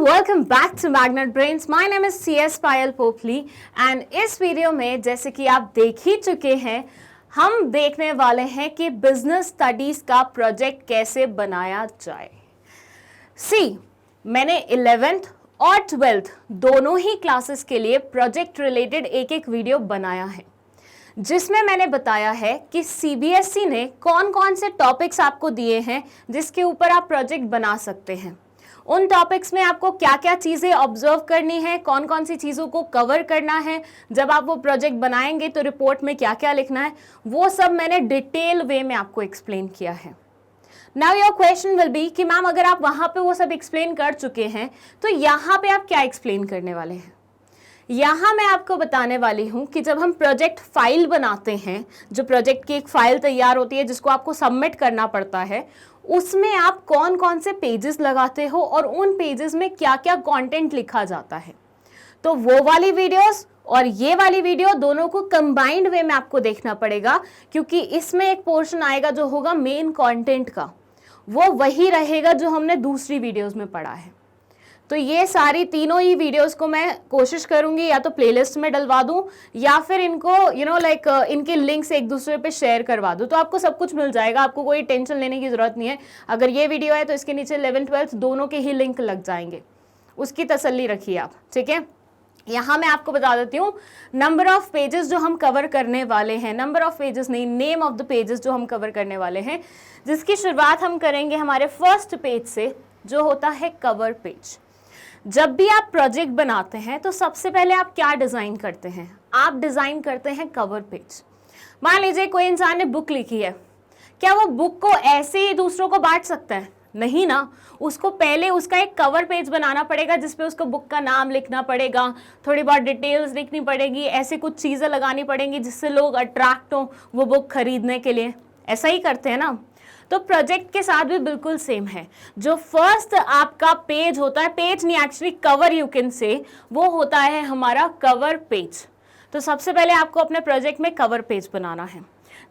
Welcome back to magnet brains. My name is CS Payal Popli and इस video में जैसे कि आप देख ही चुके हैं, हम देखने वाले हैं कि बिजनेस स्टडीज का प्रोजेक्ट कैसे बनाया जाए। मैंने 11th और 12th दोनों ही क्लासेस के लिए प्रोजेक्ट रिलेटेड एक एक वीडियो बनाया है, जिसमें मैंने बताया है कि CBSE ने कौन कौन से टॉपिक्स आपको दिए हैं जिसके ऊपर आप प्रोजेक्ट बना सकते हैं। उन टॉपिक्स में आपको क्या क्या चीज़ें ऑब्जर्व करनी है, कौन कौन सी चीज़ों को कवर करना है, जब आप वो प्रोजेक्ट बनाएंगे तो रिपोर्ट में क्या क्या लिखना है, वो सब मैंने डिटेल वे में आपको एक्सप्लेन किया है। Now your question will be कि मैम अगर आप वहाँ पे वो सब एक्सप्लेन कर चुके हैं तो यहाँ पे आप क्या एक्सप्लेन करने वाले हैं। यहाँ मैं आपको बताने वाली हूँ कि जब हम प्रोजेक्ट फाइल बनाते हैं, जो प्रोजेक्ट की एक फाइल तैयार होती है जिसको आपको सबमिट करना पड़ता है, उसमें आप कौन कौन से पेजेस लगाते हो और उन पेजेस में क्या क्या कंटेंट लिखा जाता है। तो वो वाली वीडियोस और ये वाली वीडियो दोनों को कंबाइंड वे में आपको देखना पड़ेगा, क्योंकि इसमें एक पोर्शन आएगा जो होगा मेन कंटेंट का, वो वही रहेगा जो हमने दूसरी वीडियोस में पढ़ा है। तो ये सारी तीनों ही वीडियोस को मैं कोशिश करूंगी या तो प्लेलिस्ट में डलवा दूं या फिर इनको इनके लिंक्स एक दूसरे पे शेयर करवा दूं, तो आपको सब कुछ मिल जाएगा। आपको कोई टेंशन लेने की जरूरत नहीं है। अगर ये वीडियो है तो इसके नीचे 11th 12th दोनों के ही लिंक लग जाएंगे, उसकी तसल्ली रखिए आप, ठीक है। यहाँ मैं आपको बता देती हूँ नंबर ऑफ पेजेस जो हम कवर करने वाले हैं, नंबर ऑफ पेजेस नहीं, नेम ऑफ द पेजेस जो हम कवर करने वाले हैं, जिसकी शुरुआत हम करेंगे हमारे फर्स्ट पेज से, जो होता है कवर पेज। जब भी आप प्रोजेक्ट बनाते हैं तो सबसे पहले आप क्या डिज़ाइन करते हैं? आप डिज़ाइन करते हैं कवर पेज। मान लीजिए कोई इंसान ने बुक लिखी है, क्या वो बुक को ऐसे ही दूसरों को बांट सकता है? नहीं ना, उसको पहले उसका एक कवर पेज बनाना पड़ेगा जिसपे उसको बुक का नाम लिखना पड़ेगा, थोड़ी बहुत डिटेल्स लिखनी पड़ेगी, ऐसे कुछ चीज़ें लगानी पड़ेंगी जिससे लोग अट्रैक्ट हों वो बुक खरीदने के लिए। ऐसा ही करते हैं ना। तो प्रोजेक्ट के साथ भी बिल्कुल सेम है। जो फर्स्ट आपका पेज होता है, पेज नहीं actually cover you can say, वो होता है हमारा कवर पेज। तो सबसे पहले आपको अपने प्रोजेक्ट में कवर पेज बनाना है।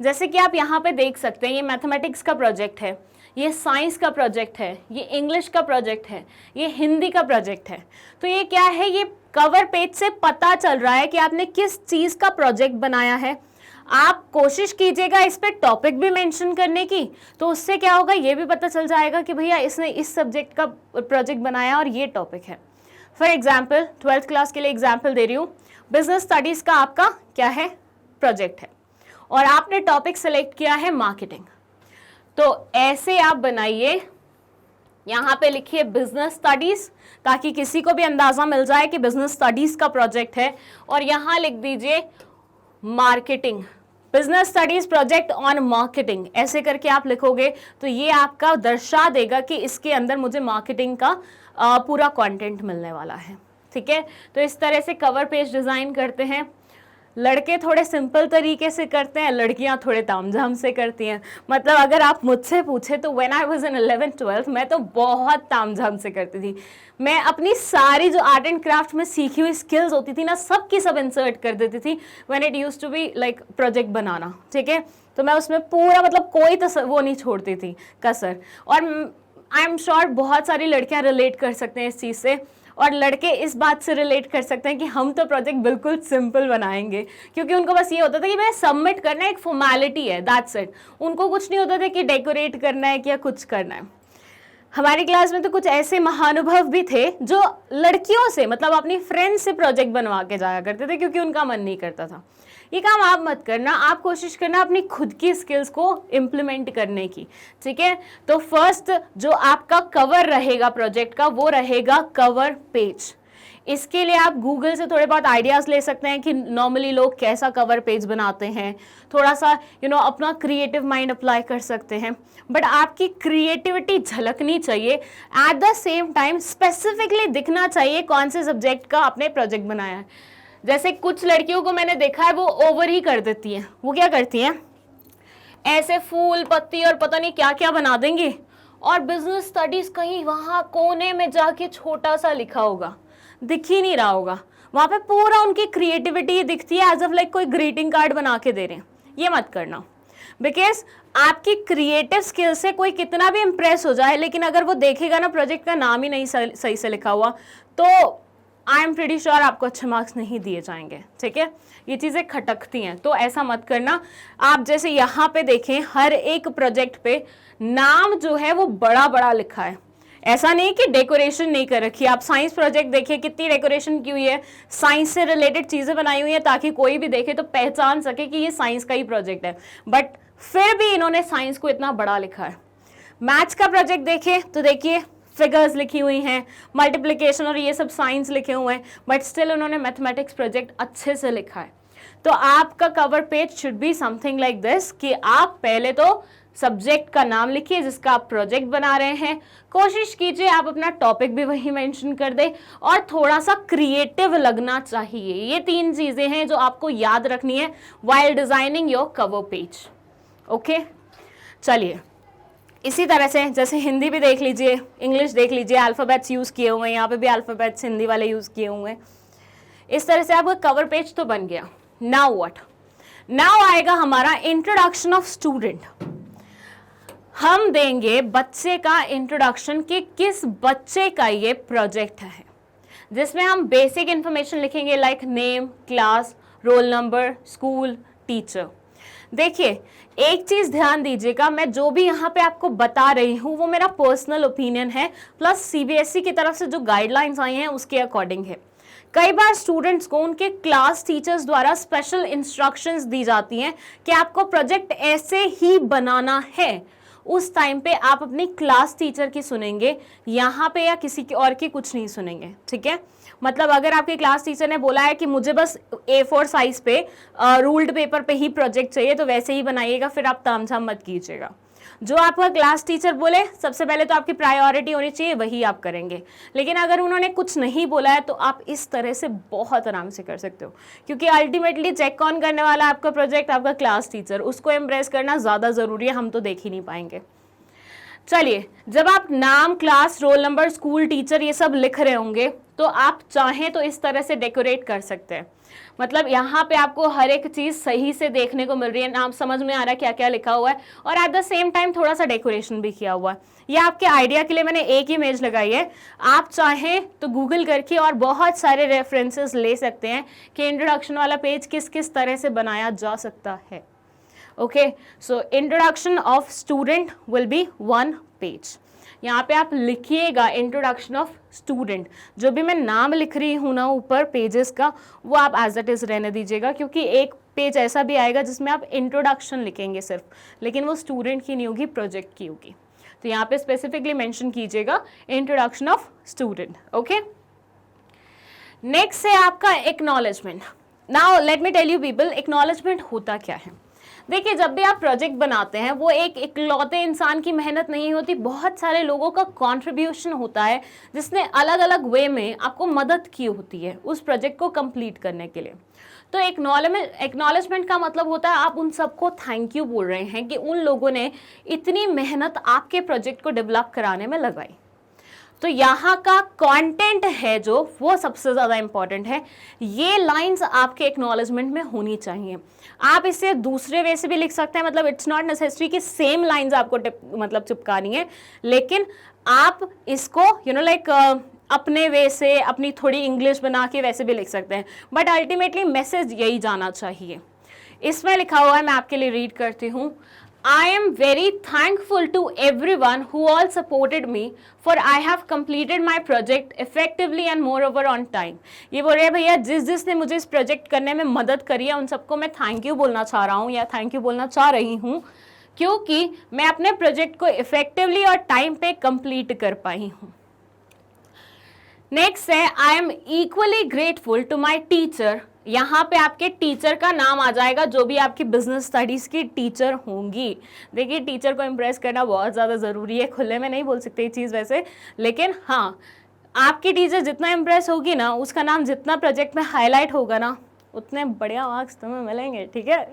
जैसे कि आप यहाँ पे देख सकते हैं, ये मैथमेटिक्स का प्रोजेक्ट है, ये साइंस का प्रोजेक्ट है, ये इंग्लिश का प्रोजेक्ट है, ये हिंदी का प्रोजेक्ट है। तो ये क्या है, ये कवर पेज से पता चल रहा है कि आपने किस चीज़ का प्रोजेक्ट बनाया है। आप कोशिश कीजिएगा इस पे टॉपिक भी मेंशन करने की, तो उससे क्या होगा, ये भी पता चल जाएगा कि भैया इसने इस सब्जेक्ट का प्रोजेक्ट बनाया और ये टॉपिक है। फॉर एग्जांपल 12th क्लास के लिए एग्जांपल दे रही हूँ, बिजनेस स्टडीज़ का आपका क्या है, प्रोजेक्ट है, और आपने टॉपिक सेलेक्ट किया है मार्केटिंग। तो ऐसे आप बनाइए, यहाँ पे लिखिए बिजनेस स्टडीज़, ताकि किसी को भी अंदाज़ा मिल जाए कि बिजनेस स्टडीज़ का प्रोजेक्ट है, और यहाँ लिख दीजिए marketing, business studies project on marketing. ऐसे करके आप लिखोगे तो ये आपका दर्शा देगा कि इसके अंदर मुझे मार्केटिंग का पूरा कंटेंट मिलने वाला है, ठीक है। तो इस तरह से कवर पेज डिज़ाइन करते हैं। लड़के थोड़े सिंपल तरीके से करते हैं, लड़कियां थोड़े तामझाम से करती हैं। मतलब अगर आप मुझसे पूछे तो when I was in 11th 12th मैं तो बहुत तामझाम से करती थी। मैं अपनी सारी जो आर्ट एंड क्राफ्ट में सीखी हुई स्किल्स होती थी ना, सब की सब इंसर्ट कर देती थी when it used to be like project बनाना, ठीक है। तो मैं उसमें पूरा मतलब कोई वो नहीं छोड़ती थी कसर। और आई एम श्योर बहुत सारी लड़कियाँ रिलेट कर सकते हैं इस चीज़ से, और लड़के इस बात से रिलेट कर सकते हैं कि हम तो प्रोजेक्ट बिल्कुल सिंपल बनाएंगे, क्योंकि उनको बस ये होता था कि मैं सबमिट करना है, एक फॉर्मेलिटी है, दैट्स इट। उनको कुछ नहीं होता था कि डेकोरेट करना है क्या कुछ करना है। हमारी क्लास में तो कुछ ऐसे महानुभव भी थे जो लड़कियों से, मतलब अपनी फ्रेंड्स से प्रोजेक्ट बनवा के जाया करते थे, क्योंकि उनका मन नहीं करता था। ये काम आप मत करना, आप कोशिश करना अपनी खुद की स्किल्स को इम्प्लीमेंट करने की, ठीक है। तो फर्स्ट जो आपका कवर रहेगा प्रोजेक्ट का, वो रहेगा कवर पेज। इसके लिए आप गूगल से थोड़े बहुत आइडियाज़ ले सकते हैं कि नॉर्मली लोग कैसा कवर पेज बनाते हैं, थोड़ा सा अपना क्रिएटिव माइंड अप्लाई कर सकते हैं। बट आपकी क्रिएटिविटी झलकनी चाहिए, at the same time specifically दिखना चाहिए कौन से सब्जेक्ट का आपने प्रोजेक्ट बनाया है। जैसे कुछ लड़कियों को मैंने देखा है वो ओवर ही कर देती हैं। वो क्या करती हैं, ऐसे फूल पत्ती और पता नहीं क्या क्या बना देंगी, और बिजनेस स्टडीज़ कहीं वहाँ कोने में जाके छोटा सा लिखा होगा, दिख ही नहीं रहा होगा। वहाँ पे पूरा उनकी क्रिएटिविटी दिखती है, एज ऑफ लाइक कोई ग्रीटिंग कार्ड बना के दे रहे हैं। ये मत करना, बिकॉज आपकी क्रिएटिव स्किल से कोई कितना भी इंप्रेस हो जाए, लेकिन अगर वो देखेगा ना प्रोजेक्ट का नाम ही नहीं सही से लिखा हुआ, तो आई एम प्रीटी श्योर आपको अच्छे मार्क्स नहीं दिए जाएंगे। ठीक है, ये चीज़ें खटकती हैं, तो ऐसा मत करना। आप जैसे यहाँ पे देखें, हर एक प्रोजेक्ट पे नाम जो है वो बड़ा बड़ा लिखा है। ऐसा नहीं कि डेकोरेशन नहीं कर रखी। आप साइंस प्रोजेक्ट देखिए, कितनी डेकोरेशन की हुई है, साइंस से रिलेटेड चीज़ें बनाई हुई है ताकि कोई भी देखे तो पहचान सके कि ये साइंस का ही प्रोजेक्ट है, बट फिर भी इन्होंने साइंस को इतना बड़ा लिखा है। मैथ्स का प्रोजेक्ट देखिए तो देखिए फिगर्स लिखी हुई हैं, मल्टीप्लिकेशन और ये सब साइंस लिखे हुए हैं, बट स्टिल उन्होंने मैथमेटिक्स प्रोजेक्ट अच्छे से लिखा है। तो आपका cover page should be something like this कि आप पहले तो सब्जेक्ट का नाम लिखिए जिसका आप प्रोजेक्ट बना रहे हैं, कोशिश कीजिए आप अपना टॉपिक भी वही मेंशन कर दें, और थोड़ा सा क्रिएटिव लगना चाहिए। ये 3 चीजें हैं जो आपको याद रखनी है while designing your cover page. Okay, चलिए इसी तरह से जैसे हिंदी भी देख लीजिए, इंग्लिश देख लीजिए, अल्फ़ाबेट्स यूज़ किए हुए हैं, यहाँ पे भी अल्फ़ाबेट्स हिंदी वाले यूज़ किए हुए हैं। इस तरह से आपका कवर पेज तो बन गया। नाउ व्हाट, नाउ आएगा हमारा इंट्रोडक्शन ऑफ स्टूडेंट। हम देंगे बच्चे का इंट्रोडक्शन कि किस बच्चे का ये प्रोजेक्ट है, जिसमें हम बेसिक इंफॉर्मेशन लिखेंगे like name, class, roll number, school, teacher. देखिए एक चीज ध्यान दीजिएगा, मैं जो भी यहाँ पे आपको बता रही हूँ वो मेरा पर्सनल ओपिनियन है, प्लस सीबीएसई की तरफ से जो गाइडलाइंस आई हैं उसके अकॉर्डिंग है। कई बार स्टूडेंट्स को उनके क्लास टीचर्स द्वारा स्पेशल इंस्ट्रक्शंस दी जाती हैं कि आपको प्रोजेक्ट ऐसे ही बनाना है। उस टाइम पे आप अपनी क्लास टीचर की सुनेंगे, यहाँ पे या किसी की और की कुछ नहीं सुनेंगे। ठीक है, मतलब अगर आपके क्लास टीचर ने बोला है कि मुझे बस A4 साइज पे रूल्ड पेपर पे ही प्रोजेक्ट चाहिए तो वैसे ही बनाइएगा, फिर आप तामझाम मत कीजिएगा। जो आपका क्लास टीचर बोले सबसे पहले तो आपकी प्रायोरिटी होनी चाहिए, वही आप करेंगे। लेकिन अगर उन्होंने कुछ नहीं बोला है तो आप इस तरह से बहुत आराम से कर सकते हो, क्योंकि अल्टीमेटली चेक कौन करने वाला है आपका प्रोजेक्ट, आपका क्लास टीचर। उसको इम्प्रेस करना ज़्यादा ज़रूरी है, हम तो देख ही नहीं पाएंगे। चलिए, जब आप नाम, class, roll number, school, teacher ये सब लिख रहे होंगे तो आप चाहें तो इस तरह से डेकोरेट कर सकते हैं। मतलब यहाँ पे आपको हर एक चीज़ सही से देखने को मिल रही है, नाम समझ में आ रहा है क्या क्या लिखा हुआ है, और एट द सेम टाइम थोड़ा सा डेकोरेशन भी किया हुआ है। ये आपके आइडिया के लिए मैंने एक इमेज लगाई है, आप चाहें तो गूगल करके और बहुत सारे रेफरेंसेस ले सकते हैं कि इंट्रोडक्शन वाला पेज किस किस तरह से बनाया जा सकता है। Okay, so introduction of student will be 1 page. यहाँ पे आप लिखिएगा इंट्रोडक्शन ऑफ स्टूडेंट। जो भी मैं नाम लिख रही हूँ ना ऊपर पेजेस का, वो आप एज इट इज़ रहने दीजिएगा, क्योंकि एक पेज ऐसा भी आएगा जिसमें आप इंट्रोडक्शन लिखेंगे सिर्फ, लेकिन वो स्टूडेंट की नहीं होगी, प्रोजेक्ट की होगी। तो यहाँ पे स्पेसिफिकली मेंशन कीजिएगा introduction of student. Okay, next है आपका acknowledgement. Now let me tell you people, acknowledgement होता क्या है। देखिए, जब भी आप प्रोजेक्ट बनाते हैं वो एक इकलौते इंसान की मेहनत नहीं होती, बहुत सारे लोगों का कंट्रीब्यूशन होता है जिसने अलग अलग वे में आपको मदद की होती है उस प्रोजेक्ट को कंप्लीट करने के लिए। तो एक्नॉलेजमेंट का मतलब होता है आप उन सबको थैंक यू बोल रहे हैं कि उन लोगों ने इतनी मेहनत आपके प्रोजेक्ट को डेवलप कराने में लगाई। तो यहाँ का कंटेंट है जो वो सबसे ज़्यादा इंपॉर्टेंट है। ये लाइंस आपके एक्नॉलेजमेंट में होनी चाहिए। आप इसे दूसरे वे से भी लिख सकते हैं, मतलब इट्स नॉट नेसेसरी कि सेम लाइंस आपको मतलब चिपकानी है, लेकिन आप इसको लाइक अपने वे से अपनी थोड़ी इंग्लिश बना के वैसे भी लिख सकते हैं, बट अल्टीमेटली मैसेज यही जाना चाहिए। इसमें लिखा हुआ है, मैं आपके लिए रीड करती हूँ। I am very thankful to everyone who all supported me, for I have completed my project effectively and moreover on time. ये बोल रहे हैं भैया, जिसने मुझे इस प्रोजेक्ट करने में मदद करी है उन सबको मैं थैंक यू बोलना चाह रहा हूँ या थैंक यू बोलना चाह रही हूँ, क्योंकि मैं अपने प्रोजेक्ट को इफेक्टिवली और टाइम पे कंप्लीट कर पाई हूँ। नेक्स्ट है, I am equally grateful to my teacher. यहाँ पे आपके टीचर का नाम आ जाएगा, जो भी आपकी बिजनेस स्टडीज़ की टीचर होंगी। देखिए, टीचर को इम्प्रेस करना बहुत ज़्यादा ज़रूरी है, खुले में नहीं बोल सकते ये चीज़ वैसे, लेकिन हाँ, आपकी टीचर जितना इम्प्रेस होगी ना, उसका नाम जितना प्रोजेक्ट में हाईलाइट होगा ना, उतने बढ़िया मार्क्स तुम्हें मिलेंगे। ठीक है,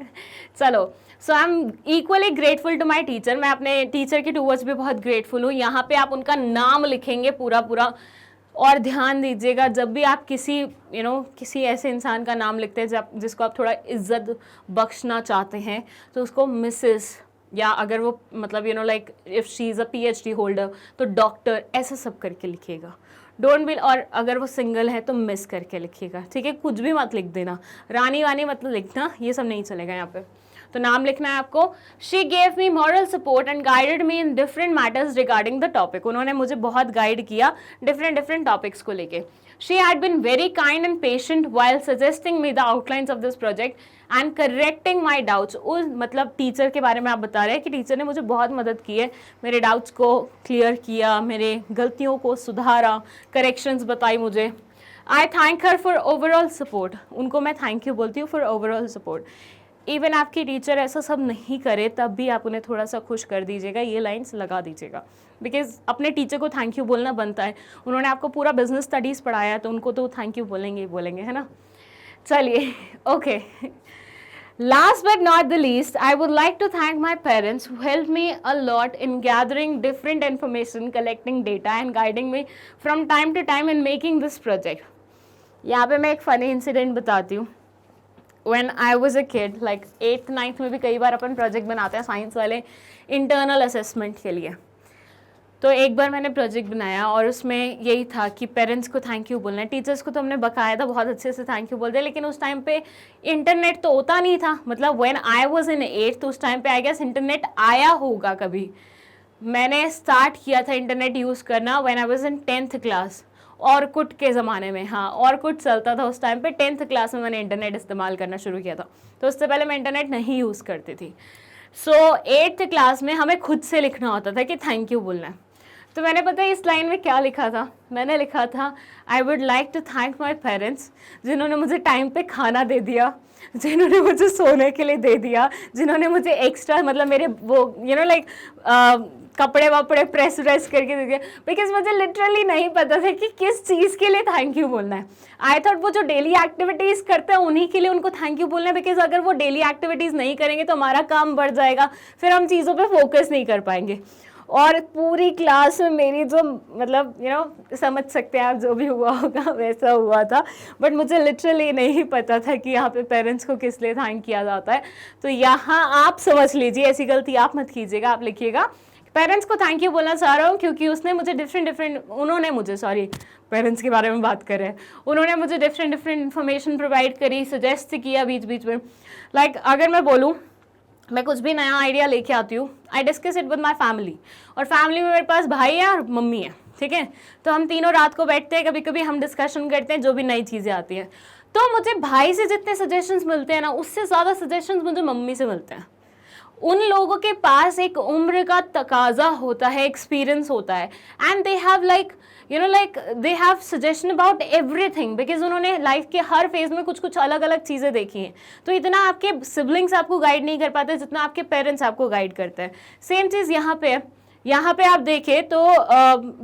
चलो, so I am equally grateful to my teacher. मैं अपने टीचर के टूवर्ड्स भी बहुत ग्रेटफुल हूँ। यहाँ पे आप उनका नाम लिखेंगे पूरा, और ध्यान दीजिएगा जब भी आप किसी किसी ऐसे इंसान का नाम लिखते हैं जिसको आप थोड़ा इज्जत बख्शना चाहते हैं, तो उसको मिसेस या अगर वो मतलब you know like if she is a PhD holder तो डॉक्टर, ऐसा सब करके लिखिएगा। डोंट बी, और अगर वो सिंगल है तो मिस करके लिखिएगा, ठीक है? कुछ भी मत लिख देना, रानी वानी मत लिखना, ये सब नहीं चलेगा यहाँ पे। तो नाम लिखना है आपको। She gave me moral support and guided me in different matters regarding the topic. उन्होंने मुझे बहुत गाइड किया डिफरेंट टॉपिक्स को लेके। She had been very kind and patient while suggesting me the outlines of this project and correcting my doubts. उस मतलब teacher के बारे में आप बता रहे हैं कि टीचर ने मुझे बहुत मदद की है, मेरे डाउट्स को क्लियर किया, मेरे गलतियों को सुधारा, करेक्शंस बताई मुझे। आई thank her for overall support. उनको मैं थैंक यू बोलती हूँ फॉर ओवरऑल सपोर्ट। इवन आपकी टीचर ऐसा सब नहीं करे तब भी आप उन्हें थोड़ा सा खुश कर दीजिएगा, ये लाइन्स लगा दीजिएगा, बिकॉज अपने टीचर को थैंक यू बोलना बनता है। उन्होंने आपको पूरा बिजनेस स्टडीज़ पढ़ाया है तो उनको तो थैंक यू बोलेंगे ही बोलेंगे, है ना? चलिए, okay. Last but not the least, I would like to thank my parents who helped me a lot in gathering different information, collecting data and guiding me from time to time in making this project. यहाँ पे मैं एक funny incident बताती हूँ। When I was a kid, like 8th 9th में भी कई बार अपन project बनाते हैं साइंस वाले इंटरनल असेसमेंट के लिए। तो एक बार मैंने प्रोजेक्ट बनाया और उसमें यही था कि पेरेंट्स को थैंक यू बोलना है। टीचर्स को तो हमने बकायदा बहुत अच्छे से थैंक यू बोल दिया, लेकिन उस टाइम पे इंटरनेट तो होता नहीं था। मतलब when I was in 8th तो उस टाइम पे आई गेस इंटरनेट आया होगा कभी। मैंने स्टार्ट किया था इंटरनेट यूज़ करना when I was in 10th class, Orkut के ज़माने में। हाँ, ऑरकुट चलता था उस टाइम पे। 10th क्लास में मैंने इंटरनेट इस्तेमाल करना शुरू किया था, तो उससे पहले मैं इंटरनेट नहीं यूज़ करती थी। सो 8th क्लास में हमें खुद से लिखना होता था कि थैंक यू बोलना है। तो मैंने पता है इस लाइन में क्या लिखा था? मैंने लिखा था I would like to thank my parents, जिन्होंने मुझे टाइम पे खाना दे दिया, जिन्होंने मुझे सोने के लिए दे दिया, जिन्होंने मुझे एक्स्ट्रा मतलब मेरे वो यू नो लाइक कपड़े वपड़े प्रेस करके दे दिया। बिकॉज मुझे लिटरली नहीं पता था कि किस चीज़ के लिए थैंक यू बोलना है। आई थॉट वो जो डेली एक्टिविटीज़ करते हैं उन्हीं के लिए उनको थैंक यू बोलना है, बिकॉज अगर वो डेली एक्टिविटीज़ नहीं करेंगे तो हमारा काम बढ़ जाएगा, फिर हम चीज़ों पे फोकस नहीं कर पाएंगे। और पूरी क्लास में मेरी जो मतलब यू नो समझ सकते हैं आप, जो भी हुआ होगा वैसा हुआ था। बट मुझे लिटरली नहीं पता था कि यहाँ पे पेरेंट्स को किस लिए थैंक किया जाता है। तो यहाँ आप समझ लीजिए, ऐसी गलती आप मत कीजिएगा। आप लिखिएगा पेरेंट्स को थैंक यू बोलना चाह रहा हूँ क्योंकि उसने मुझे उन्होंने मुझे पेरेंट्स के बारे में बात कर रहे हैं, उन्होंने मुझे डिफरेंट इन्फॉर्मेशन प्रोवाइड करी, सजेस्ट किया बीच बीच में। लाइक अगर मैं बोलूँ, मैं कुछ भी नया आइडिया लेके आती हूँ, I discuss it with my family, और फैमिली में मेरे पास भाई है और मम्मी है, ठीक है? तो हम तीनों रात को बैठते हैं, कभी कभी हम डिस्कशन करते हैं जो भी नई चीज़ें आती हैं। तो मुझे भाई से जितने सजेशंस मिलते हैं ना, उससे ज़्यादा सजेशंस मुझे मम्मी से मिलते हैं। उन लोगों के पास एक उम्र का तकाजा होता है, एक्सपीरियंस होता है, and they have like you know like they have suggestion about everything, because उन्होंने लाइफ के हर फेज में कुछ कुछ अलग अलग चीज़ें देखी हैं। तो इतना आपके सिबलिंग्स आपको गाइड नहीं कर पाते जितना आपके पेरेंट्स आपको गाइड करते हैं। सेम चीज़ यहाँ पे आप देखें तो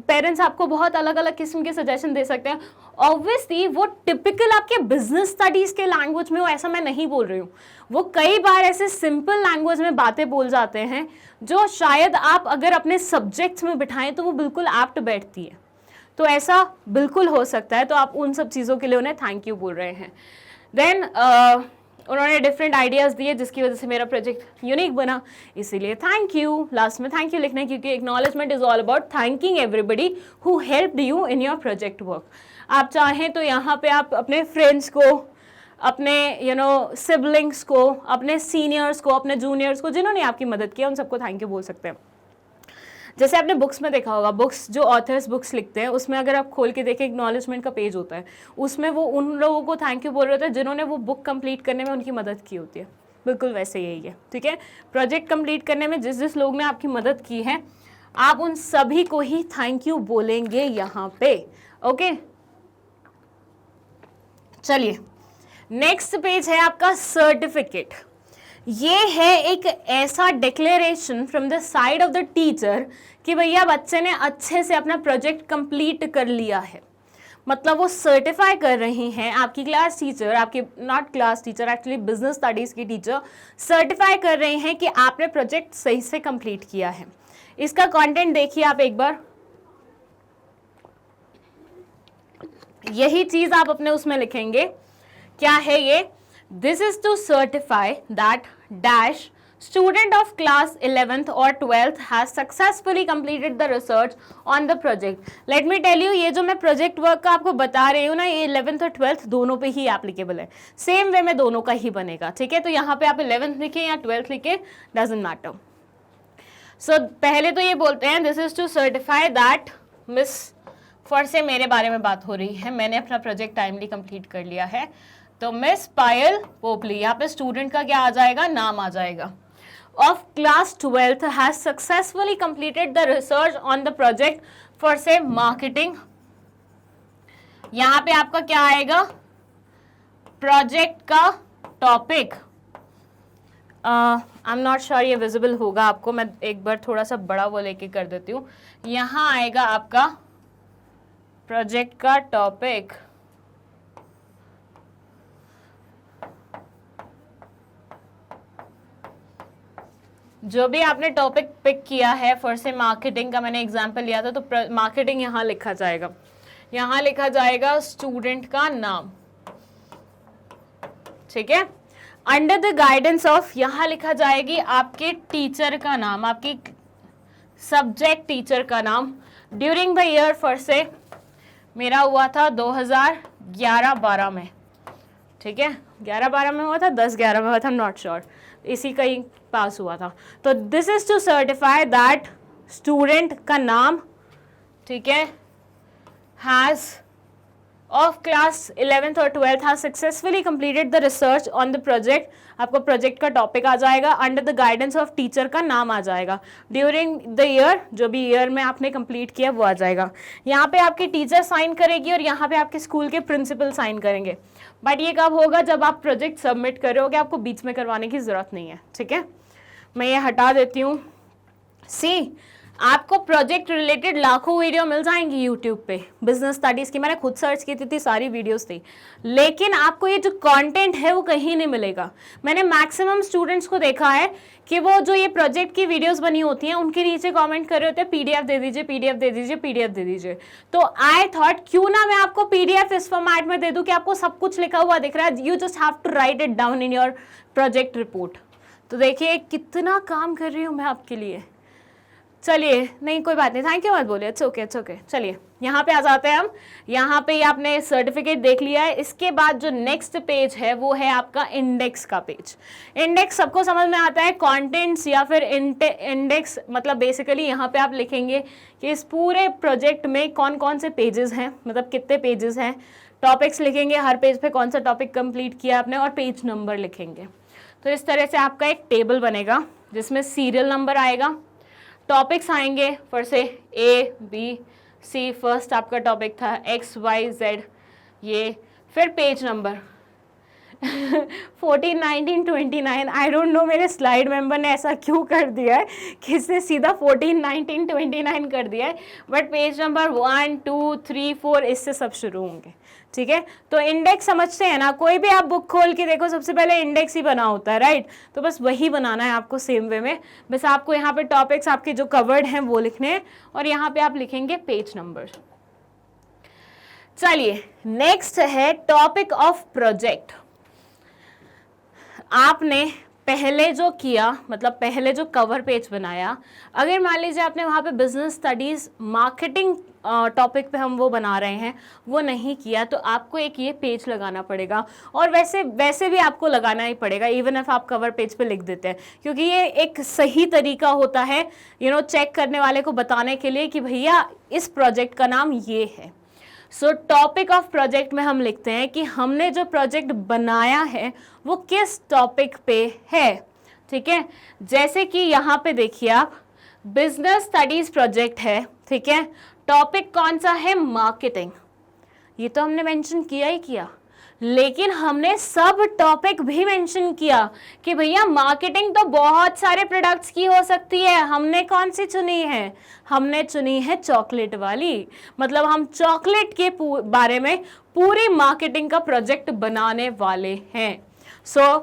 पेरेंट्स आपको बहुत अलग अलग किस्म के सजेशन दे सकते हैं। ऑब्वियसली वो टिपिकल आपके बिजनेस स्टडीज़ के लैंग्वेज में हो, ऐसा मैं नहीं बोल रही हूँ। वो कई बार ऐसे सिंपल लैंग्वेज में बातें बोल जाते हैं जो शायद आप अगर अपने सब्जेक्ट्स में बिठाएं तो वो बिल्कुल एप्ट बैठती है। तो ऐसा बिल्कुल हो सकता है, तो आप उन सब चीज़ों के लिए उन्हें थैंक यू बोल रहे हैं। देन उन्होंने डिफरेंट आइडियाज़ दिए जिसकी वजह से मेरा प्रोजेक्ट यूनिक बना, इसीलिए थैंक यू। लास्ट में थैंक यू लिखना है क्योंकि acknowledgement is all about thanking everybody who helped you in your project work. आप चाहें तो यहाँ पे आप अपने फ्रेंड्स को, अपने यू नो सिबलिंग्स को, अपने सीनियर्स को, अपने जूनियर्स को जिन्होंने आपकी मदद की, उन सबको थैंक यू बोल सकते हैं। जैसे आपने बुक्स में देखा होगा, बुक्स जो ऑथर्स बुक्स लिखते हैं उसमें अगर आप खोल के देखें एक्नॉलेजमेंट का पेज होता है, उसमें वो उन लोगों को थैंक यू बोल रहे होते हैं जिन्होंने वो बुक कंप्लीट करने में उनकी मदद की होती है। बिल्कुल वैसे यही है, ठीक है? प्रोजेक्ट कंप्लीट करने में जिस जिस लोग ने आपकी मदद की है, आप उन सभी को ही थैंक यू बोलेंगे यहाँ पे। ओके, चलिए नेक्स्ट पेज है आपका सर्टिफिकेट। ये है एक ऐसा declaration from the side of the teacher कि भैया बच्चे ने अच्छे से अपना प्रोजेक्ट कंप्लीट कर लिया है। मतलब वो सर्टिफाई कर रही हैं, आपकी क्लास टीचर, आपकी not class teacher actually business studies की टीचर सर्टिफाई कर रही हैं कि आपने प्रोजेक्ट सही से कंप्लीट किया है। इसका कंटेंट देखिए आप एक बार, यही चीज़ आप अपने उसमें लिखेंगे। क्या है ये? This is to certify that dash student of class 11th और 12th has successfully completed the research on the project. Let me tell you, ये जो मैं प्रोजेक्ट वर्क का आपको बता रही हूँ ना, ये 11th और 12th दोनों पे ही एप्लीकेबल है, सेम वे में दोनों का ही बनेगा, ठीक है। तो यहाँ पे आप 11th लिखे या 12th लिखे, डजंट मैटर। सो पहले तो ये बोलते हैं this is to certify that miss फॉर से मेरे बारे में बात हो रही है, मैंने अपना प्रोजेक्ट टाइमली कंप्लीट कर लिया है। तो मिस पायल पोपली, यहाँ पे स्टूडेंट का क्या आ जाएगा, नाम आ जाएगा। Of class 12th has successfully completed the research on the project for से मार्केटिंग। यहाँ पे आपका क्या आएगा, प्रोजेक्ट का topic. I am not sure ये विजिबल होगा आपको, मैं एक बार थोड़ा सा बड़ा वो लेके कर देती हूँ। यहाँ आएगा आपका प्रोजेक्ट का टॉपिक, जो भी आपने टॉपिक पिक किया है फॉर से मार्केटिंग का, मैंने एग्जांपल लिया था, तो मार्केटिंग यहाँ लिखा जाएगा। यहाँ लिखा जाएगा स्टूडेंट का नाम, ठीक है। अंडर द गाइडेंस ऑफ, यहाँ लिखा जाएगी आपके टीचर का नाम, आपकी सब्जेक्ट टीचर का नाम। ड्यूरिंग द ईयर फॉर से मेरा हुआ था 2011-12 में, ठीक है, 11-12 में हुआ था, 10-11 में हुआ था, नॉट श्योर, इसी का ही पास हुआ था। तो this is to certify that student का नाम, ठीक है, हैज ऑफ क्लास 11th और 12th has successfully completed the research on the project. आपको प्रोजेक्ट का टॉपिक आ जाएगा, under the guidance of teacher का नाम आ जाएगा, ड्यूरिंग द ईयर, जो भी ईयर में आपने कंप्लीट किया वो आ जाएगा। यहाँ पे आपकी टीचर साइन करेगी और यहाँ पे आपके स्कूल के प्रिंसिपल साइन करेंगे। बट ये कब होगा, जब आप प्रोजेक्ट सबमिट करोगे, आपको बीच में करवाने की जरूरत नहीं है, ठीक है। मैं ये हटा देती हूँ। सी, आपको प्रोजेक्ट रिलेटेड लाखों वीडियो मिल जाएंगी यूट्यूब पे, बिजनेस स्टडीज की, मैंने खुद सर्च की थी, सारी वीडियोस थी, लेकिन आपको ये जो कंटेंट है वो कहीं नहीं मिलेगा। मैंने मैक्सिमम स्टूडेंट्स को देखा है कि वो जो ये प्रोजेक्ट की वीडियोस बनी होती हैं उनके नीचे कमेंट कर रहे होते हैं पीडीएफ दे दीजिए, पीडीएफ दे दीजिए, पीडीएफ दे दीजिए। तो आई थॉट क्यों ना मैं आपको पीडीएफ इस फॉर्मेट में दे दूं कि आपको सब कुछ लिखा हुआ दिख रहा है, you just have to write it down in your project report. तो देखिए कितना काम कर रही हूँ मैं आपके लिए। चलिए, नहीं कोई बात नहीं, थैंक यू मत बोलिए, इट्स ओके, इट्स ओके। चलिए यहाँ पे आ जाते हैं हम। यहाँ पे आपने सर्टिफिकेट देख लिया है। इसके बाद जो नेक्स्ट पेज है वो है आपका इंडेक्स का पेज। इंडेक्स सबको समझ में आता है, कंटेंट्स या फिर इंडेक्स, मतलब बेसिकली यहाँ पे आप लिखेंगे कि इस पूरे प्रोजेक्ट में कौन कौन से पेजेस हैं, मतलब कितने पेजेस हैं, टॉपिक्स लिखेंगे, हर पेज पे कौन सा टॉपिक कंप्लीट किया आपने, और पेज नंबर लिखेंगे। तो इस तरह से आपका एक टेबल बनेगा जिसमें सीरियल नंबर आएगा, टॉपिक्स आएंगे फॉर से ए बी सी, फर्स्ट आपका टॉपिक था एक्स वाई जेड, ये फिर page number 14, 19, 29। I don't know मेरे स्लाइड मेंबर ने ऐसा क्यों कर दिया है कि इसने सीधा 14, 19, 29 कर दिया है, बट पेज नंबर 1, 2, 3, 4 इससे सब शुरू होंगे, ठीक है। तो इंडेक्स समझते हैं ना, कोई भी आप बुक खोल के देखो सबसे पहले इंडेक्स ही बना होता है, राइट। तो बस वही बनाना है आपको सेम वे में, बस आपको यहाँ पे टॉपिक्स आपके जो कवर्ड हैं वो लिखने हैं और यहाँ पे आप लिखेंगे पेज नंबर। चलिए नेक्स्ट है टॉपिक ऑफ प्रोजेक्ट। आपने पहले जो किया, मतलब पहले जो कवर पेज बनाया, अगर मान लीजिए आपने वहाँ पे बिजनेस स्टडीज मार्केटिंग टॉपिक पे हम वो बना रहे हैं, वो नहीं किया, तो आपको एक ये पेज लगाना पड़ेगा। और वैसे भी आपको लगाना ही पड़ेगा, इवन इफ आप कवर पेज पे लिख देते हैं, क्योंकि ये एक सही तरीका होता है चेक करने वाले को बताने के लिए कि भैया इस प्रोजेक्ट का नाम ये है। सो टॉपिक ऑफ प्रोजेक्ट में हम लिखते हैं कि हमने जो प्रोजेक्ट बनाया है वो किस टॉपिक पे है, ठीक है। जैसे कि यहाँ पे देखिए आप, बिजनेस स्टडीज प्रोजेक्ट है, ठीक है। टॉपिक कौन सा है, मार्केटिंग, ये तो हमने मेंशन किया ही किया, लेकिन हमने सब टॉपिक भी मेंशन किया कि भैया मार्केटिंग तो बहुत सारे प्रोडक्ट्स की हो सकती है, हमने कौन सी चुनी है, हमने चुनी है चॉकलेट वाली। मतलब हम चॉकलेट के बारे में पूरी मार्केटिंग का प्रोजेक्ट बनाने वाले हैं। सो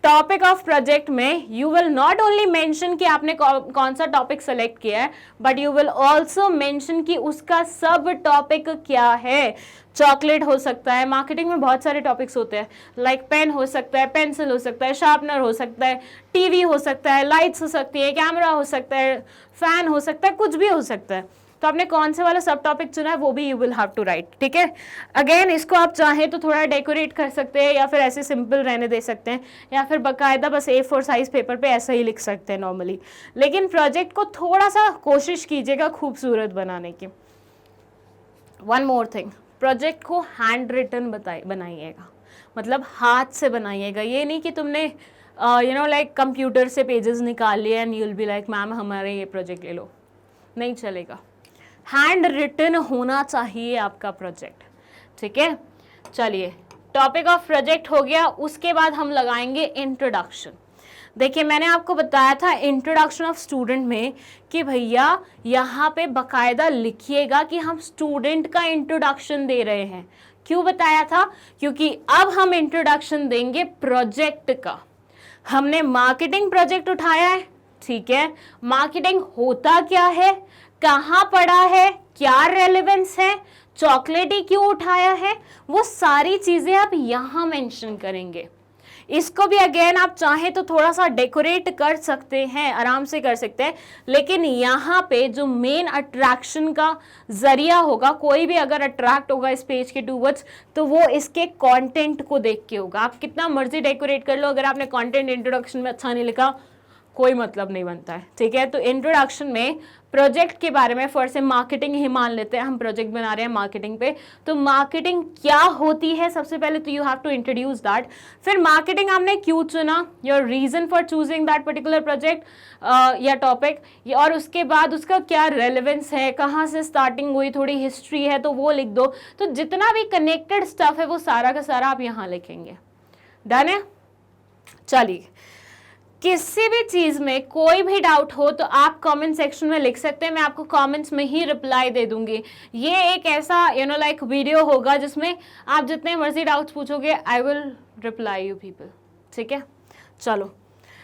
टॉपिक ऑफ प्रोजेक्ट में you will not only mention कि आपने कौन सा टॉपिक सेलेक्ट किया है, but you will also mention कि उसका सब टॉपिक क्या है। चॉकलेट हो सकता है, मार्केटिंग में बहुत सारे टॉपिक्स होते हैं, लाइक पेन हो सकता है, पेंसिल हो सकता है, शार्पनर हो सकता है, टीवी हो सकता है, लाइट्स हो सकती है, कैमरा हो सकता है, फैन हो सकता है, कुछ भी हो सकता है। तो आपने कौन से वाला सब टॉपिक चुना है वो भी you will have to write, ठीक है। अगेन इसको आप चाहें तो थोड़ा डेकोरेट कर सकते हैं, या फिर ऐसे सिंपल रहने दे सकते हैं, या फिर बाकायदा बस A4 साइज पेपर पे ऐसा ही लिख सकते हैं नॉर्मली। लेकिन प्रोजेक्ट को थोड़ा सा कोशिश कीजिएगा खूबसूरत बनाने की। वन मोर थिंग, प्रोजेक्ट को हैंड रिटन बनाइएगा, मतलब हाथ से बनाइएगा। ये नहीं कि तुमने लाइक कंप्यूटर से पेजेस निकाल लिए and you will be like ma'am हमारे ये प्रोजेक्ट ले लो, नहीं चलेगा। हैंड रिटन होना चाहिए आपका प्रोजेक्ट, ठीक है। चलिए, टॉपिक ऑफ प्रोजेक्ट हो गया, उसके बाद हम लगाएंगे इंट्रोडक्शन। देखिए मैंने आपको बताया था इंट्रोडक्शन ऑफ स्टूडेंट में कि भैया यहाँ पे बकायदा लिखिएगा कि हम स्टूडेंट का इंट्रोडक्शन दे रहे हैं। क्यों बताया था? क्योंकि अब हम इंट्रोडक्शन देंगे प्रोजेक्ट का। हमने मार्केटिंग प्रोजेक्ट उठाया है, ठीक है। मार्केटिंग होता क्या है, कहाँ पढ़ा है, क्या रेलेवेंस है, चॉकलेट ही क्यों उठाया है, वो सारी चीजें आप यहाँ मेंशन करेंगे। इसको भी अगेन आप चाहें तो थोड़ा सा डेकोरेट कर सकते हैं, आराम से कर सकते हैं, लेकिन यहाँ पे जो मेन अट्रैक्शन का जरिया होगा, कोई भी अगर अट्रैक्ट होगा इस पेज के टूवर्ड्स, तो वो इसके कंटेंट को देख के होगा। आप कितना मर्जी डेकोरेट कर लो, अगर आपने कंटेंट इंट्रोडक्शन में अच्छा नहीं लिखा कोई मतलब नहीं बनता है, ठीक है। तो इंट्रोडक्शन में प्रोजेक्ट के बारे में फर्स्ट से मार्केटिंग ही मान लेते हैं, हम प्रोजेक्ट बना रहे हैं मार्केटिंग पे, तो मार्केटिंग क्या होती है सबसे पहले तो you have to introduce that. फिर मार्केटिंग आपने क्यों चुना, your reason for choosing that particular project या टॉपिक, और उसके बाद उसका क्या रेलेवेंस है, कहाँ से स्टार्टिंग हुई, थोड़ी हिस्ट्री है तो वो लिख दो। तो जितना भी कनेक्टेड स्टफ है वो सारा का सारा आप यहाँ लिखेंगे। डन है। चलिए, किसी भी चीज में कोई भी डाउट हो तो आप कमेंट सेक्शन में लिख सकते हैं, मैं आपको कमेंट्स में ही रिप्लाई दे दूंगी। ये एक ऐसा लाइक वीडियो होगा जिसमें आप जितने मर्जी डाउट्स पूछोगे I will reply you people, ठीक है। चलो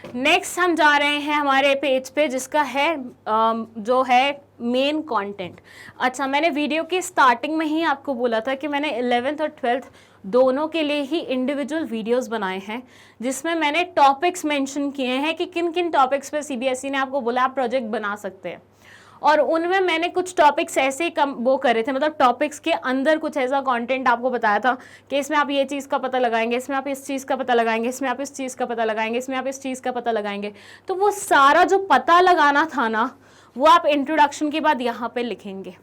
नेक्स्ट हम जा रहे हैं हमारे पेज पे, जिसका है जो है मेन कंटेंट। अच्छा, मैंने वीडियो की स्टार्टिंग में ही आपको बोला था कि मैंने 11th और 12th दोनों के लिए ही इंडिविजुअल वीडियोस बनाए हैं, जिसमें मैंने टॉपिक्स मेंशन किए हैं कि किन किन टॉपिक्स पे सीबीएसई ने आपको बोला आप प्रोजेक्ट बना सकते हैं। और उनमें मैंने कुछ टॉपिक्स ऐसे वो करे थे, मतलब टॉपिक्स के अंदर कुछ ऐसा कंटेंट आपको बताया था कि इसमें आप ये चीज़ का पता लगाएंगे, इसमें आप इस चीज़ का पता लगाएंगे, इसमें आप इस चीज़ का पता लगाएंगे, इसमें आप इस चीज़ का पता लगाएंगे। तो वो सारा जो पता लगाना था ना, वो आप इंट्रोडक्शन के बाद यहाँ पे लिखेंगे।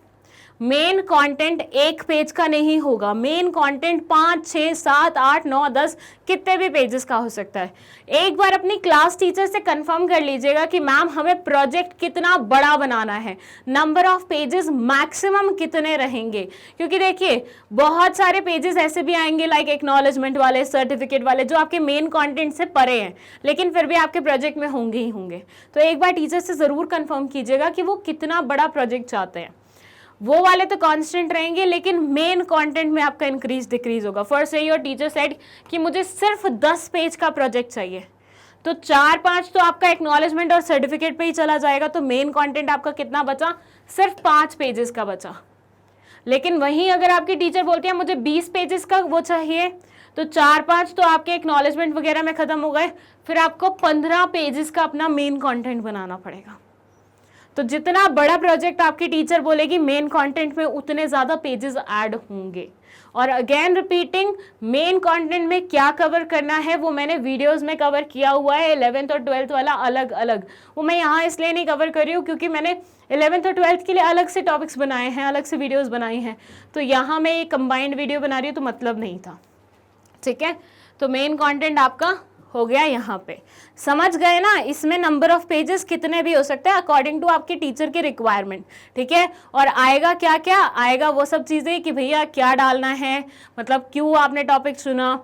मेन कंटेंट एक पेज का नहीं होगा, मेन कंटेंट 5, 6, 7, 8, 9, 10 कितने भी पेजेस का हो सकता है। एक बार अपनी क्लास टीचर से कंफर्म कर लीजिएगा कि मैम हमें प्रोजेक्ट कितना बड़ा बनाना है, नंबर ऑफ पेजेस मैक्सिमम कितने रहेंगे। क्योंकि देखिए बहुत सारे पेजेस ऐसे भी आएंगे लाइक एक्नॉलेजमेंट वाले, सर्टिफिकेट वाले, जो आपके मेन कंटेंट से परे हैं, लेकिन फिर भी आपके प्रोजेक्ट में होंगे ही होंगे। तो एक बार टीचर से ज़रूर कंफर्म कीजिएगा कि वो कितना बड़ा प्रोजेक्ट चाहते हैं। वो वाले तो कांस्टेंट रहेंगे, लेकिन मेन कंटेंट में आपका इंक्रीज डिक्रीज होगा। फर्स्ट योर टीचर सेड कि मुझे सिर्फ 10 पेज का प्रोजेक्ट चाहिए, तो 4-5 तो आपका एक्नॉलेजमेंट और सर्टिफिकेट पे ही चला जाएगा, तो मेन कंटेंट आपका कितना बचा, सिर्फ 5 पेजेस का बचा। लेकिन वहीं अगर आपकी टीचर बोलती है मुझे 20 पेजेस का वो चाहिए, तो 4-5 तो आपके एक्नॉलेजमेंट वगैरह में खत्म हो गए, फिर आपको 15 पेजेस का अपना मेन कंटेंट बनाना पड़ेगा। तो जितना बड़ा प्रोजेक्ट आपकी टीचर बोलेगी, मेन कंटेंट में उतने ज़्यादा पेजेस ऐड होंगे। और अगेन रिपीटिंग, मेन कंटेंट में क्या कवर करना है वो मैंने वीडियोस में कवर किया हुआ है, 11th और 12th वाला अलग अलग। वो मैं यहाँ इसलिए नहीं कवर कर रही हूँ क्योंकि मैंने 11th और 12th के लिए अलग से टॉपिक्स बनाए हैं, अलग से वीडियोज़ बनाई हैं, तो यहाँ मैं ये कंबाइंड वीडियो बना रही हूँ, तो मतलब नहीं था, ठीक है। तो मेन कॉन्टेंट आपका हो गया यहाँ पे, समझ गए ना। इसमें नंबर ऑफ पेजेस कितने भी हो सकते हैं अकॉर्डिंग टू आपके टीचर की रिक्वायरमेंट, ठीक है। और आएगा क्या क्या आएगा, वो सब चीज़ें कि भैया क्या डालना है, मतलब क्यों आपने टॉपिक चुना,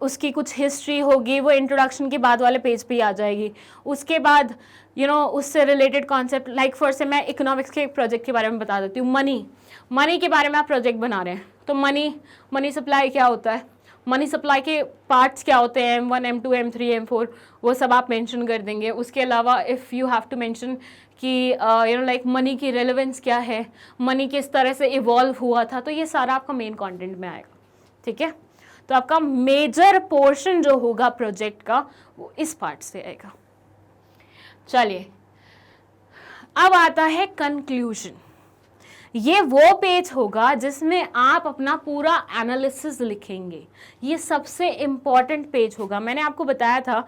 उसकी कुछ हिस्ट्री होगी, वो इंट्रोडक्शन के बाद वाले पेज पे ही आ जाएगी। उसके बाद उससे रिलेटेड कॉन्सेप्ट, लाइक फर्स्ट से मैं इकोनॉमिक्स के एक प्रोजेक्ट के बारे में बता देती हूँ। मनी के बारे में आप प्रोजेक्ट बना रहे हैं, तो मनी सप्लाई क्या होता है, मनी सप्लाई के पार्ट्स क्या होते हैं, M1, M2, M3, M4, वो सब आप मेंशन कर देंगे। उसके अलावा if you have to mention कि यू नो लाइक मनी की रेलेवेंस क्या है, मनी किस तरह से इवॉल्व हुआ था, तो ये सारा आपका मेन कंटेंट में आएगा, ठीक है। तो आपका मेजर पोर्शन जो होगा प्रोजेक्ट का वो इस पार्ट से आएगा। चलिए अब आता है कंक्लूजन। ये वो पेज होगा जिसमें आप अपना पूरा एनालिसिस लिखेंगे। ये सबसे इम्पॉर्टेंट पेज होगा। मैंने आपको बताया था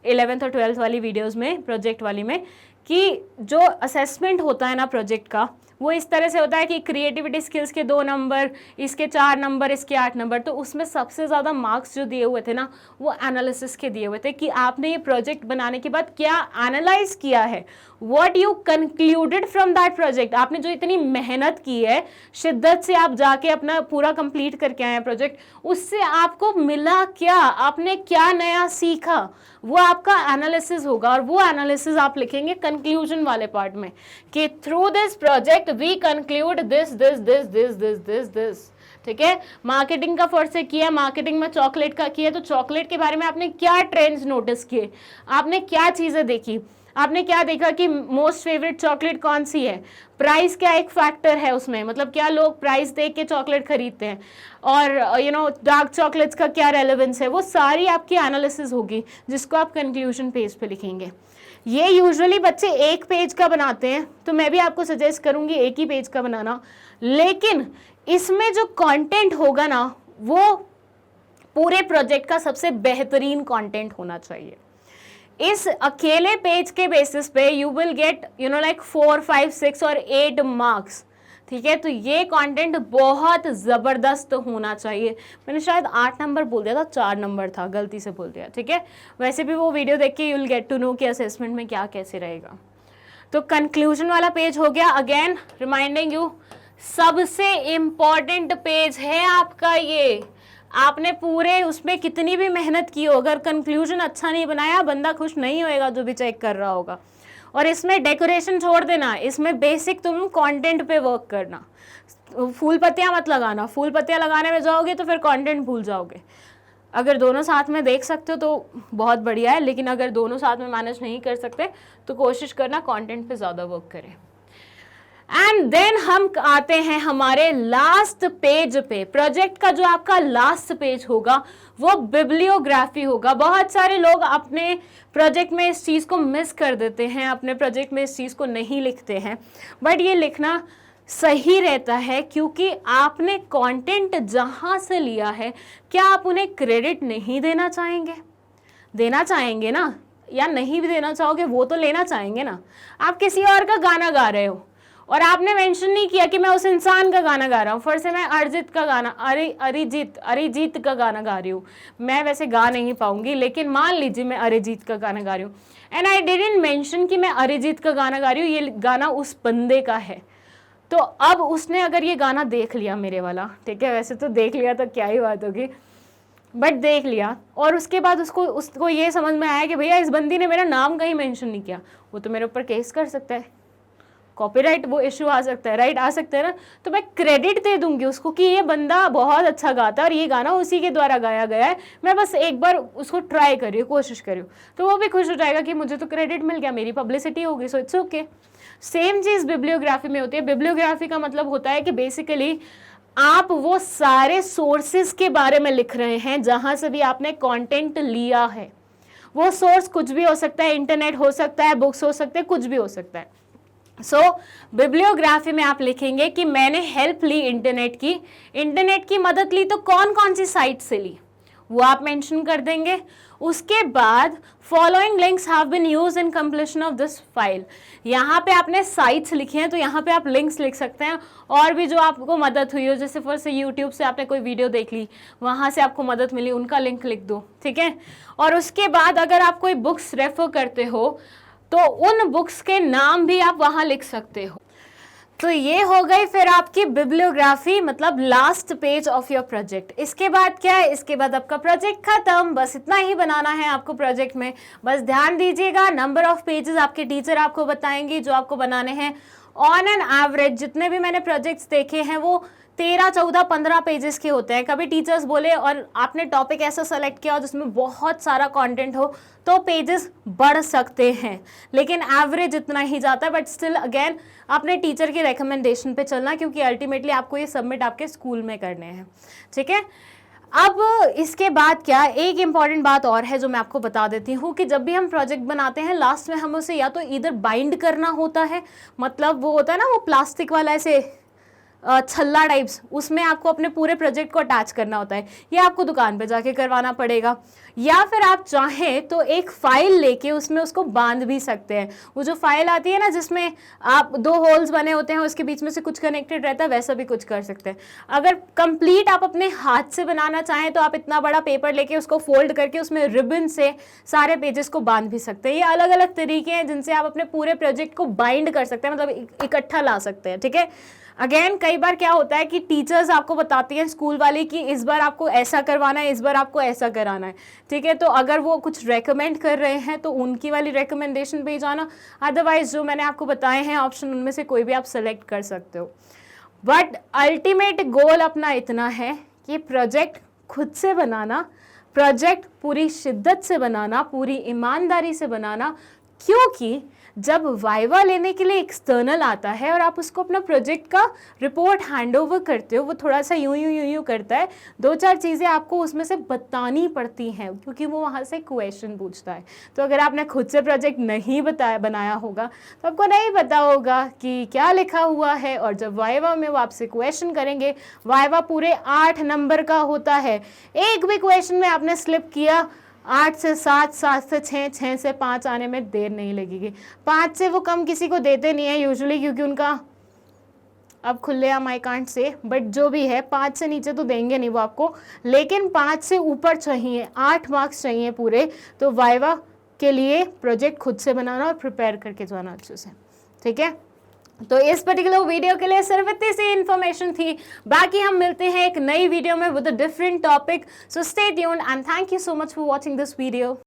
11th और 12th वाली वीडियोस में, प्रोजेक्ट वाली में, कि जो असेसमेंट होता है ना प्रोजेक्ट का, वो इस तरह से होता है कि क्रिएटिविटी स्किल्स के 2 नंबर, इसके 4 नंबर, इसके 8 नंबर। तो उसमें सबसे ज़्यादा मार्क्स जो दिए हुए थे ना, वो एनालिसिस के दिए हुए थे कि आपने ये प्रोजेक्ट बनाने के बाद क्या एनालाइज किया है, what you concluded from that project. आपने जो इतनी मेहनत की है, शिद्दत से आप जाके अपना पूरा कंप्लीट करके आए हैं प्रोजेक्ट, उससे आपको मिला क्या, आपने क्या नया सीखा, वो आपका एनालिसिस होगा। और वो एनालिसिस आप लिखेंगे कंक्लूजन वाले पार्ट में कि through this project we conclude this this this this this this this, ठीक है। मार्केटिंग का फर्स्ट से किया, मार्केटिंग में चॉकलेट का किया, तो चॉकलेट के बारे में आपने क्या ट्रेंड्स नोटिस किए, आपने क्या चीजें देखी, आपने क्या देखा कि मोस्ट फेवरेट चॉकलेट कौन सी है, प्राइस क्या एक फैक्टर है उसमें, मतलब क्या लोग प्राइस देख के चॉकलेट खरीदते हैं, और यू नो डार्क चॉकलेट्स का क्या रेलेवेंस है, वो सारी आपकी एनालिसिस होगी जिसको आप कंक्लूजन पेज पे लिखेंगे। ये यूजुअली बच्चे एक पेज का बनाते हैं, तो मैं भी आपको सजेस्ट करूंगी एक ही पेज का बनाना, लेकिन इसमें जो कंटेंट होगा ना, वो पूरे प्रोजेक्ट का सबसे बेहतरीन कंटेंट होना चाहिए। इस अकेले पेज के बेसिस पे you will get you know like 4, 5, 6 और 8 मार्क्स, ठीक है। तो ये कंटेंट बहुत ज़बरदस्त होना चाहिए। मैंने शायद 8 नंबर बोल दिया था, 4 नंबर था, गलती से बोल दिया, ठीक है। वैसे भी वो वीडियो देख के you will get to know कि असेसमेंट में क्या कैसे रहेगा। तो कंक्लूजन वाला पेज हो गया। अगेन रिमाइंडिंग यू, सबसे इम्पॉर्टेंट पेज है आपका ये। आपने पूरे उसमें कितनी भी मेहनत की हो, अगर कंक्लूजन अच्छा नहीं बनाया, बंदा खुश नहीं होएगा जो भी चेक कर रहा होगा। और इसमें डेकोरेशन छोड़ देना, इसमें बेसिक तुम कंटेंट पे वर्क करना। फूल पत्तियां मत लगाना, फूल पत्तियां लगाने में जाओगे तो फिर कंटेंट भूल जाओगे। अगर दोनों साथ में देख सकते हो तो बहुत बढ़िया है, लेकिन अगर दोनों साथ में मैनेज नहीं कर सकते तो कोशिश करना कंटेंट पे ज़्यादा वर्क करें। एंड देन हम आते हैं हमारे लास्ट पेज पे। प्रोजेक्ट का जो आपका लास्ट पेज होगा वो बिब्लियोग्राफी होगा। बहुत सारे लोग अपने प्रोजेक्ट में इस चीज़ को मिस कर देते हैं, अपने प्रोजेक्ट में इस चीज़ को नहीं लिखते हैं, बट ये लिखना सही रहता है, क्योंकि आपने कंटेंट जहाँ से लिया है, क्या आप उन्हें क्रेडिट नहीं देना चाहेंगे? देना चाहेंगे ना, या नहीं भी देना चाहोगे वो तो लेना चाहेंगे ना। आप किसी और का गाना गा रहे हो और आपने मेंशन नहीं किया कि मैं उस इंसान का गाना गा रहा हूँ, फिर से मैं अरिजीत का गाना, अरिजीत का गाना गा रही हूँ। मैं वैसे गा नहीं पाऊंगी, लेकिन मान लीजिए मैं अरिजीत का गाना गा रही हूँ, एंड आई डिडंट मेंशन कि मैं अरिजीत का गाना गा रही हूँ, ये गाना उस बंदे का है। तो अब उसने अगर ये गाना देख लिया मेरे वाला, ठीक है, वैसे तो देख लिया तो क्या ही बात होगी, बट देख लिया, और उसके बाद उसको ये समझ में आया कि भैया इस बंदी ने मेरा नाम कहीं मेंशन नहीं किया, वो तो मेरे ऊपर केस कर सकता है, कॉपीराइट वो इश्यू आ सकता है, राइट, आ सकता है ना। तो मैं क्रेडिट दे दूंगी उसको कि ये बंदा बहुत अच्छा गाता है और ये गाना उसी के द्वारा गाया गया है, मैं बस एक बार उसको ट्राई कर रही हूँ, कोशिश कर रही हूँ, तो वो भी खुश हो जाएगा कि मुझे तो क्रेडिट मिल गया, मेरी पब्लिसिटी होगी, so it's okay. Same cheese bibliography में होती है। बिब्लियोग्राफी का मतलब होता है कि बेसिकली आप वो सारे सोर्सेज के बारे में लिख रहे हैं जहां से भी आपने कंटेंट लिया है। वो सोर्स कुछ भी हो सकता है, इंटरनेट हो सकता है, बुक्स हो सकते हैं, कुछ भी हो सकता है। सो बिब्लियोग्राफी में आप लिखेंगे कि मैंने हेल्प ली इंटरनेट की मदद ली, तो कौन कौन सी साइट से ली वो आप मेंशन कर देंगे। उसके बाद following links have been used in completion of this file, यहाँ पे आपने साइट्स लिखे हैं तो यहाँ पे आप लिंक्स लिख सकते हैं, और भी जो आपको मदद हुई हो, जैसे फॉर से यूट्यूब से आपने कोई वीडियो देख ली, वहाँ से आपको मदद मिली, उनका लिंक लिख दो, ठीक है। और उसके बाद अगर आप कोई बुक्स रेफर करते हो तो उन बुक्स के नाम भी आप वहाँ लिख सकते हो। तो ये हो गई फिर आपकी बिब्लियोग्राफी, मतलब last page of your project. इसके बाद क्या है, इसके बाद आपका प्रोजेक्ट खत्म, बस इतना ही बनाना है आपको प्रोजेक्ट में। बस ध्यान दीजिएगा, नंबर ऑफ पेजेस आपके टीचर आपको बताएंगी जो आपको बनाने हैं, ऑन एन एवरेज जितने भी मैंने प्रोजेक्ट्स देखे हैं वो 13, 14, 15 पेजेस के होते हैं। कभी टीचर्स बोले और आपने टॉपिक ऐसा सेलेक्ट किया और जिसमें बहुत सारा कंटेंट हो तो पेजेस बढ़ सकते हैं, लेकिन एवरेज इतना ही जाता है। बट स्टिल अगेन आपने टीचर की रिकमेंडेशन पे चलना, क्योंकि अल्टीमेटली आपको ये सबमिट आपके स्कूल में करने हैं, ठीक है। अब इसके बाद क्या, एक इंपॉर्टेंट बात और है जो मैं आपको बता देती हूँ कि जब भी हम प्रोजेक्ट बनाते हैं लास्ट में हम उसे या तो इधर बाइंड करना होता है, मतलब वो होता है ना वो प्लास्टिक वाला ऐसे छल्ला टाइप्स, उसमें आपको अपने पूरे प्रोजेक्ट को अटैच करना होता है, ये आपको दुकान पे जाके करवाना पड़ेगा। या फिर आप चाहें तो एक फाइल लेके उसमें उसको बांध भी सकते हैं। वो जो फाइल आती है ना जिसमें आप 2 होल्स बने होते हैं, उसके बीच में से कुछ कनेक्टेड रहता है, वैसा भी कुछ कर सकते हैं। अगर कंप्लीट आप अपने हाथ से बनाना चाहें तो आप इतना बड़ा पेपर लेके उसको फोल्ड करके उसमें रिबन से सारे पेजेस को बांध भी सकते हैं। ये अलग अलग तरीके हैं जिनसे आप अपने पूरे प्रोजेक्ट को बाइंड कर सकते हैं, मतलब इकट्ठा ला सकते हैं, ठीक है। अगेन कई बार क्या होता है कि टीचर्स आपको बताती हैं स्कूल वाले कि इस बार आपको ऐसा करवाना है, इस बार आपको ऐसा कराना है, ठीक है। तो अगर वो कुछ रेकमेंड कर रहे हैं तो उनकी वाली रिकमेंडेशन पे ही जाना, अदरवाइज जो मैंने आपको बताए हैं ऑप्शन उनमें से कोई भी आप सेलेक्ट कर सकते हो। बट अल्टीमेट गोल अपना इतना है कि प्रोजेक्ट खुद से बनाना, प्रोजेक्ट पूरी शिद्दत से बनाना, पूरी ईमानदारी से बनाना, क्योंकि जब वाइवा लेने के लिए एक्सटर्नल आता है और आप उसको अपना प्रोजेक्ट का रिपोर्ट हैंड ओवर करते हो, वो थोड़ा सा यूं करता है, 2-4 चीज़ें आपको उसमें से बतानी पड़ती हैं क्योंकि वो वहाँ से क्वेश्चन पूछता है। तो अगर आपने खुद से प्रोजेक्ट नहीं बनाया होगा तो आपको नहीं पता होगा कि क्या लिखा हुआ है, और जब वाइवा में वो आपसे क्वेश्चन करेंगे, वाइवा पूरे 8 नंबर का होता है, एक भी क्वेश्चन में आपने स्लिप किया 8 से 7, 7 से 6, 6 से 5 आने में देर नहीं लगेगी। 5 से वो कम किसी को देते नहीं है यूजुअली, क्योंकि उनका अब खुलेआम आई कांट से, बट जो भी है 5 से नीचे तो देंगे नहीं वो आपको, लेकिन 5 से ऊपर चाहिए, 8 मार्क्स चाहिए पूरे। तो वाइवा के लिए प्रोजेक्ट खुद से बनाना और प्रिपेयर करके जाना अच्छे से, ठीक है। तो इस पर्टिकुलर वीडियो के लिए सिर्फ इतनी सी इन्फॉर्मेशन थी, बाकी हम मिलते हैं एक नई वीडियो में with a different topic. So stay tuned and thank you so much for watching this video.